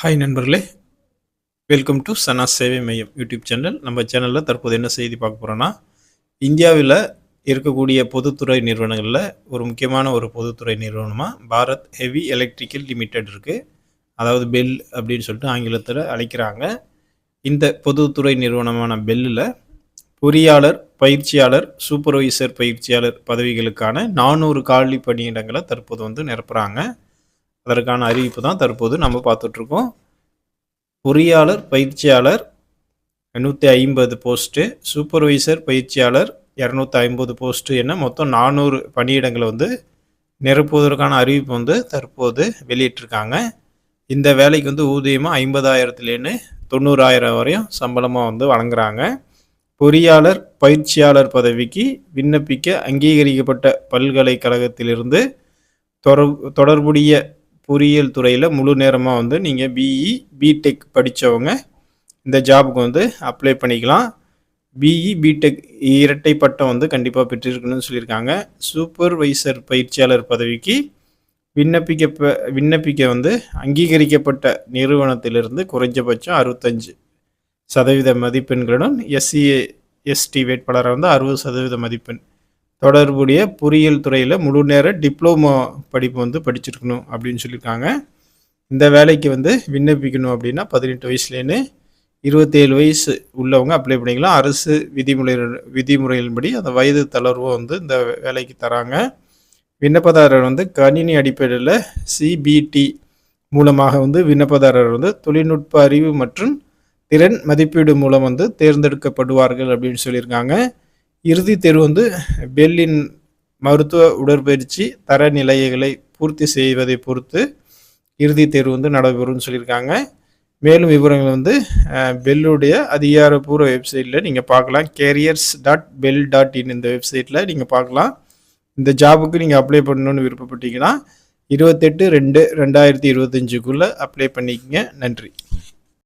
Hi நண்பர்களே, welcome to சனா சேவை மையம் யூடியூப் சேனல். நம்ம சேனலில் தற்போது என்ன செய்தி பார்க்க போகிறோன்னா, இந்தியாவில் இருக்கக்கூடிய பொதுத்துறை நிறுவனங்களில் ஒரு முக்கியமான ஒரு பொதுத்துறை நிறுவனமாக பாரத் ஹெவி எலக்ட்ரிக்கல் லிமிடெட் இருக்குது. அதாவது பெல் அப்படின்னு சொல்லிட்டு ஆங்கிலத்தில் அழைக்கிறாங்க. இந்த பொதுத்துறை நிறுவனமான பெல்லில் பொறியாளர், பயிற்சியாளர், சூப்பர்வைசர் பயிற்சியாளர் பதவிகளுக்கான 400 காலி பணியிடங்களை தற்போது நிரப்புகிறாங்க. அதற்கான அறிவிப்பு தான் தற்போது நம்ம பார்த்துட்ருக்கோம். பொறியாளர் பயிற்சியாளர் 150 போஸ்ட்டு, சூப்பர்வைசர் பயிற்சியாளர் 250 போஸ்ட்டு என மொத்தம் 400 பணியிடங்களை நிரப்புவதற்கான அறிவிப்பு தற்போது வெளியிட்டிருக்காங்க. இந்த வேலைக்கு ஊதியமாக 50,000லேருந்து 90,000 வரையும் சம்பளமாக வழங்குறாங்க. பொறியாளர் பயிற்சியாளர் பதவிக்கு விண்ணப்பிக்க அங்கீகரிக்கப்பட்ட பல்கலைக்கழகத்திலிருந்து தொடர்புடைய பொறியியல் துறையில் முழு நேரமாக நீங்கள் பிஇ பிடெக் படித்தவங்க இந்த ஜாபுக்கு அப்ளை பண்ணிக்கலாம். பிஇ பிடெக் இரட்டை பட்டம் கண்டிப்பாக பெற்றிருக்கணும்னு சொல்லியிருக்காங்க. சூப்பர்வைசர் பயிற்சியாளர் பதவிக்கு விண்ணப்பிக்க அங்கீகரிக்கப்பட்ட நிறுவனத்திலிருந்து குறைஞ்சபட்சம் 65% மதிப்பெண்களுடன் எஸ்சி எஸ்டி வேட்பாளராக 60% மதிப்பெண் தொடர்புடைய பொறியியல் துறையில் முழு நேர டிப்ளமோ படிப்பு படிச்சிருக்கணும் அப்படின்னு சொல்லியிருக்காங்க. இந்த வேலைக்கு விண்ணப்பிக்கணும் அப்படின்னா 18 வயசுலேருந்து 27 வயசு உள்ளவங்க அப்ளை பண்ணிக்கலாம். அரசு விதிமுறைகளின்படி அந்த வயது தளர்வு இந்த வேலைக்கு தராங்க. விண்ணப்பதாரர் கணினி அடிப்படையில் சிபிடி மூலமாக விண்ணப்பதாரர் தொழில்நுட்ப அறிவு மற்றும் திறன் மதிப்பீடு மூலம் தேர்ந்தெடுக்கப்படுவார்கள் அப்படின்னு சொல்லியிருக்காங்க. இறுதி தேர்வு பெல்லின் மருத்துவ உடற்பயிற்சி தரநிலைகளை பூர்த்தி செய்வதை பொறுத்து இறுதி தேர்வு நடைபெறும்னு சொல்லியிருக்காங்க. மேலும் விவரங்கள் பெல்லுடைய அதிகாரப்பூர்வ வெப்சைட்டில் நீங்கள் பார்க்கலாம். careers.bell.in இந்த வெப்சைட்டில் நீங்கள் பார்க்கலாம். இந்த ஜாபுக்கு நீங்கள் அப்ளை பண்ணணுன்னு விருப்பப்பட்டீங்கன்னா 28/2/2025 அப்ளை பண்ணிக்கங்க. நன்றி.